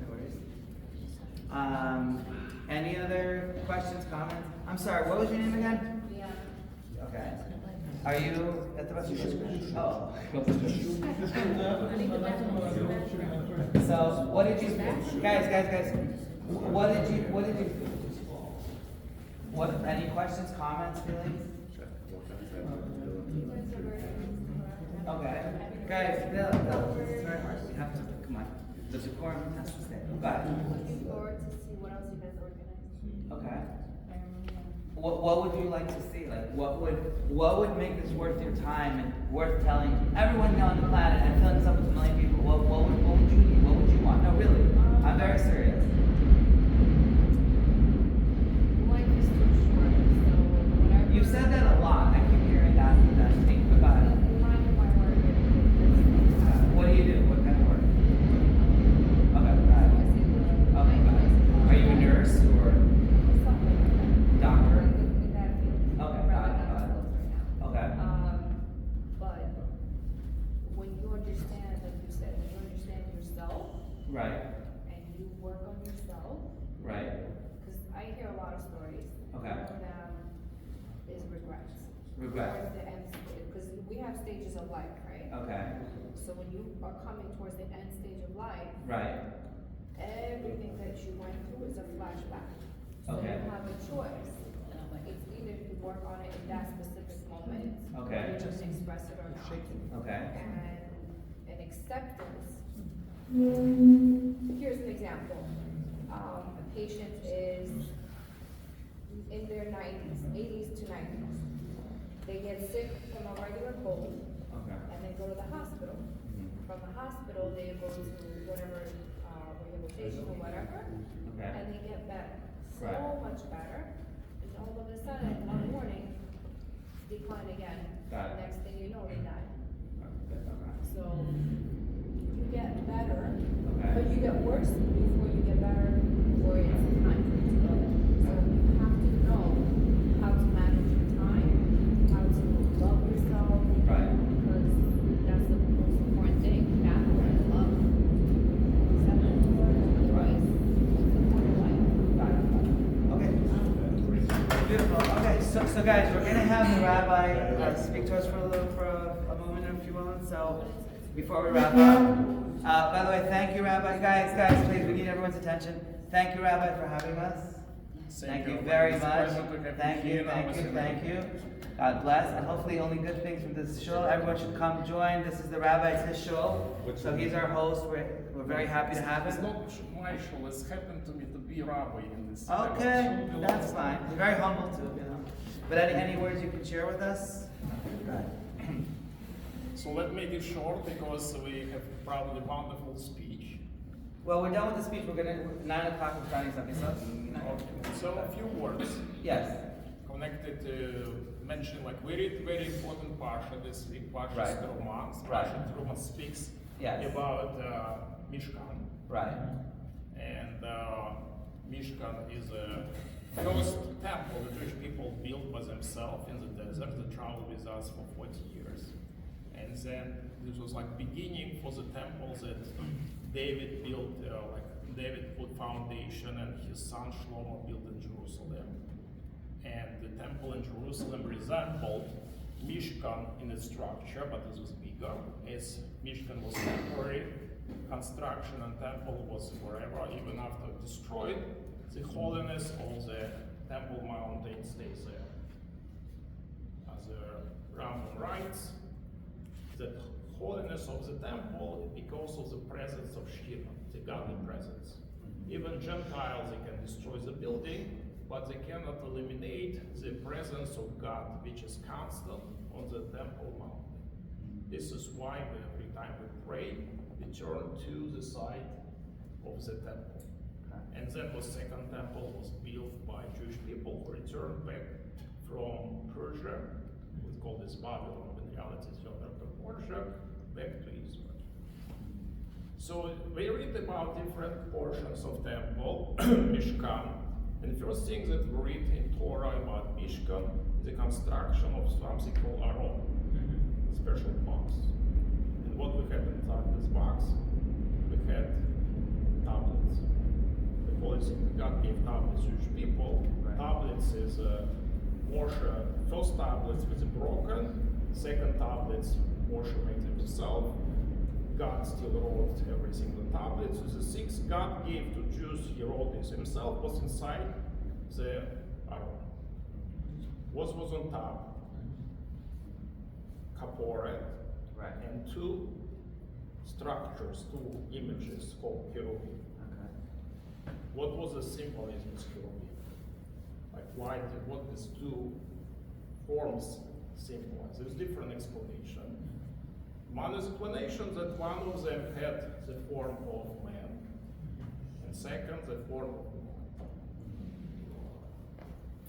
Any other questions, comments? I'm sorry. What was your name again? Yeah. Okay. Are you at the restaurant? Oh. So what did you, guys? What any questions, comments, feelings? Okay. Guys, it's very hard. We have to, come on. The decorum has to stay. Go ahead. Looking forward to see what else you guys organize. Okay. What would you like to see? Like, what would make this worth your time and worth telling everyone on the planet and filling this up with 1 million people? What would you need? What would you want? No, really. I'm very serious. Life is too short, so whatever. You said that a lot. I keep hearing that thing, but go ahead. Remind my work and What do you do? What kind of work? Okay, go ahead. Okay, go ahead. Are you a nurse or doctor? Okay, got it. Okay. But when you understand, like you said, when you understand yourself Right. and you work on yourself, Right. because I hear a lot of stories. Okay. One of them is regrets. Regret. Towards the end stage, because we have stages of life, right? Okay. So when you are coming towards the end stage of life, Right. everything that you went through is a flashback. So Okay. you have a choice. It's either you work on it in that specific moment, Okay. or you just express it or not. Okay. And acceptance. Here's an example. A patient is in their 80s to 90s. They get sick from a regular cold Okay. and they go to the hospital. From the hospital, they go to whatever rehabilitation or whatever, Okay. and they get better, so Right. much better. And all of a sudden, one morning, decline again. Got it. Next thing you know, they die. Okay. So you get better, Okay. but you get worse before you get better, or it's time for you to go. So you have to know how to manage your time, how to love yourself. Right. Because that's the most important thing. Family and love. Acceptance. Otherwise, what's the point of life? Got it. Okay. Beautiful. Okay, so guys, we're gonna have the rabbi speak to us for a moment or a few moments. So before we wrap up, by the way, thank you, Rabbi. Guys, please, we need everyone's attention. Thank you, Rabbi, for having us. Thank you very much. Thank you. God bless, and hopefully only good things from this show. Everyone should come join. This is the rabbi, it's his show. So he's our host. We're very happy to have It's him. not my show, it's happened to me to be rabbi in this. Okay, that's fine. He's very humble too, you know. But any words you can share with us? So let's make it short because we have probably wonderful speech. Well, we're done with the speech. We're gonna 9 o'clock. We're starting something. So a few words Yes. connected to mention like very important parsha this week, Parsha Right. Truman. Right. Parsha Truman speaks Yes. about Mishkan, Right. and Mishkan is a first temple the Jewish people built by themselves in the desert. They traveled with us for 40 years. And then this was like beginning for the temple that David built, like David put foundation and his son Shlomo built in Jerusalem. And the temple in Jerusalem resembled Mishkan in its structure, but this was bigger. As Mishkan was temporary construction and temple was forever, even after destroyed, the holiness of the temple mountain stays there. As the Rambam writes, the holiness of the temple is because of the presence of Shekhinah, the godly presence. Even Gentiles, they can destroy the building, but they cannot eliminate the presence of God, which is constant on the temple mountain. This is why every time we pray, we turn to the side of the temple. And then the second temple was built by Jewish people who returned back from Persia. We call this Babylon, but in reality it's Persia, back to Israel. So we read about different portions of temple, Mishkan. And the first thing that we read in Torah about Mishkan is the construction of something called Aron, special box. And what we had inside this box, we had tablets. The Holy thing, God gave tablets to Jewish people. Tablets is Moshe, first tablets was broken, second tablets Moshe made himself. God still wrote every single tablet. So the things God gave to Jews, he wrote this himself, was inside the Aron. What was on top? Kaporet, and two structures, two images called cherubim. What was the symbolism of cherubim? Like why did what these two forms symbolize? There's different explanation. One is explanation that one of them had the form of man, and second the form of woman.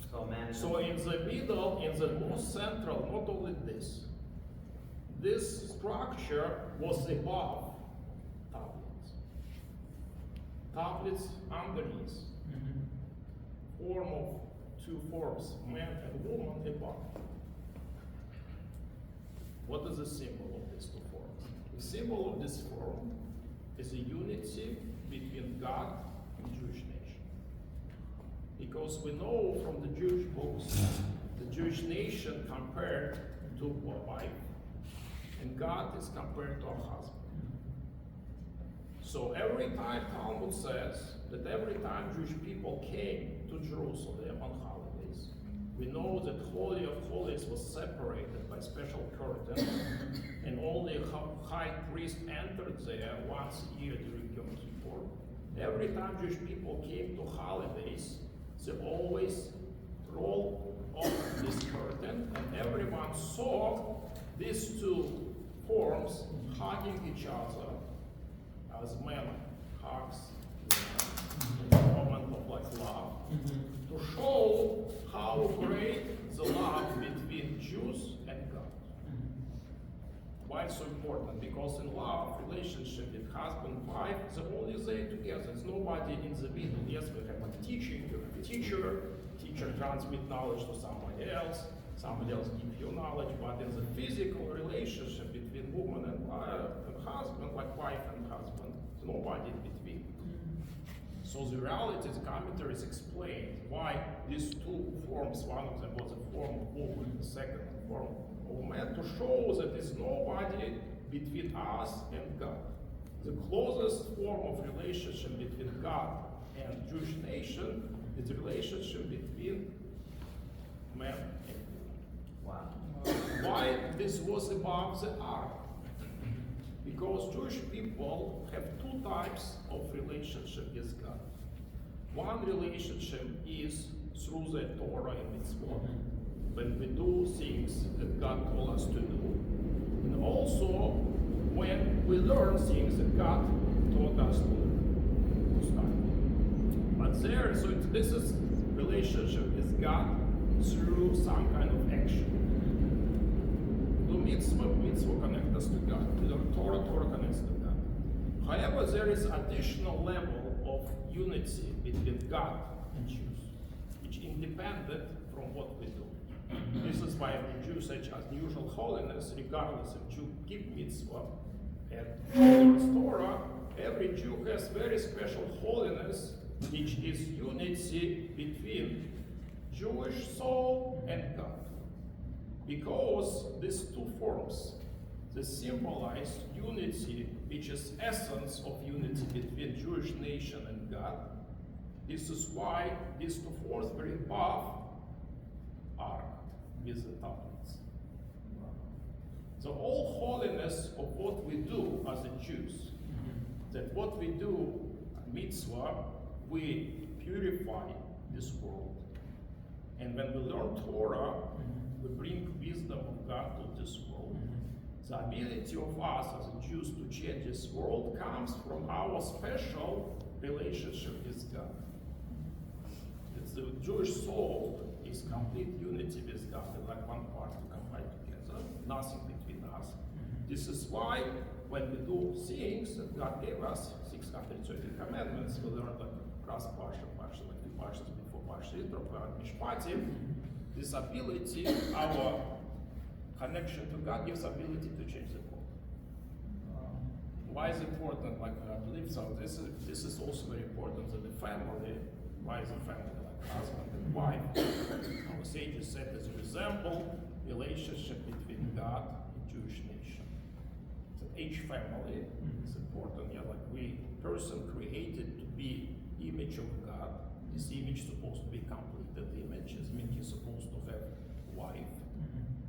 So man. So in the middle, in the most central, not only this structure was above tablets. Tablets underneath, form of two forms, man and woman above. What is the symbol of these two forms? The symbol of this form is a unity between God and Jewish nation. Because we know from the Jewish books, the Jewish nation compared to a wife, and God is compared to a husband. So every time Talmud says that every time Jewish people came to Jerusalem on holidays, we know that Holy of Holies was separated by special curtain, and only high priest entered there once a year during Yom Kippur. Every time Jewish people came to holidays, they always rolled off this curtain, and everyone saw these two forms hugging each other as man hugs in a moment of like love, to show how great the love between Jews and God. Why it's so important? Because in love, relationship with husband, wife, they're only there together. There's nobody in the middle. Yes, we have a teaching, you have a teacher transmits knowledge to somebody else gives you knowledge, but in the physical relationship between woman and husband, like wife and husband, there's nobody in between. So the reality, the commentaries explain why these two forms, one of them was a form of woman, the second form of man, to show that there's nobody between us and God. The closest form of relationship between God and Jewish nation is the relationship between man and woman. Wow. Why this was above the ark? Because Jewish people have two types of relationship with God. One relationship is through the Torah and mitzvot, when we do things that God told us to do, and also when we learn things that God taught us to study. But this is relationship with God through some kind of action. Do mitzvah connect us to God. The Torah connects to God. However, there is additional level of unity between God and Jews, which is independent from what we do. This is why the Jews such as unusual holiness, regardless if Jew keep mitzvah and follows Torah. Every Jew has very special holiness, which is unity between Jewish soul and God. Because these two forms, they symbolize unity, which is essence of unity between Jewish nation and God. This is why these two forms very above are with the tablets. So all holiness of what we do as a Jews, that what we do, mitzvah, we purify this world. And when we learn Torah, we bring wisdom of God to this world. The ability of us as Jews to change this world comes from our special relationship with God. It's the Jewish soul is complete unity with God, like one part to combine together, nothing between us. This is why when we do things that God gave us, 613 commandments, we learn like Kras Pasha, like the Pashas before Pasha, Mishpati, this ability, our connection to God gives ability to change the world. Why is it important? Like I believe so. This is also very important that the family. Why is a family like husband and wife? Our sages said as a resemble relationship between God and Jewish nation. So each family is important. Yeah, like we person created to be image of God. This image is supposed to be completed image. It means he's supposed to have wife.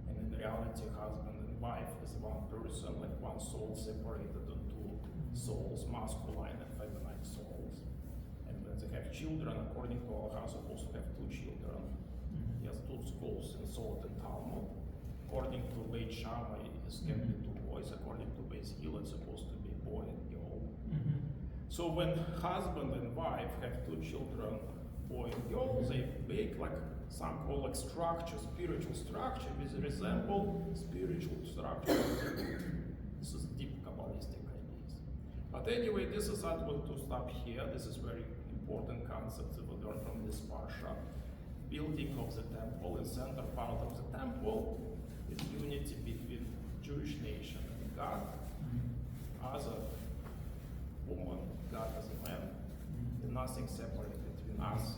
And in reality, husband and wife is one person, like one soul separated into two souls, masculine and feminine souls. And when they have children, according to our house, supposed to have two children. He has two schools in Sot and Talmud. According to Beit Shammai, it's can be two boys. According to Beis Hillel, it's supposed to be boy and girl. So when husband and wife have two children, boy and girl, they make like some call like structure, spiritual structure, which resemble spiritual structure. This is deep Kabbalistic ideas. But anyway, this is I want to stop here. This is very important concept that we learn from this parsha. Building of the temple, the center part of the temple is unity between Jewish nation and God. As a woman, God as a man, and nothing separated between us.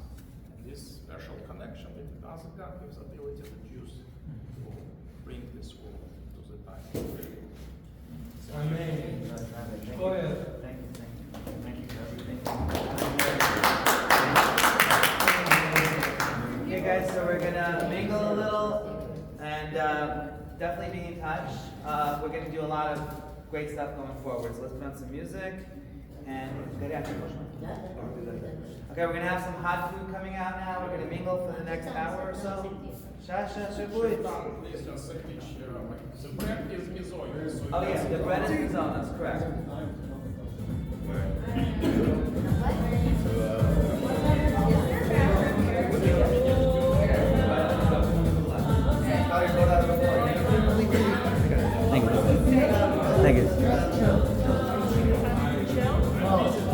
And this special connection between us and God gives ability to the Jews to bring this world to the time. Amen. Go ahead. Thank you for everything. Okay guys, so we're gonna mingle a little and definitely be in touch. We're gonna do a lot of great stuff going forward. So let's put on some music and good afternoon. Okay, we're gonna have some hot food coming out now. We're gonna mingle for the next hour or so. Shasha, Shabuit. Please just the bread is mizoy. So Oh yeah, the bread is mizonos, correct. Thank you. Thank you.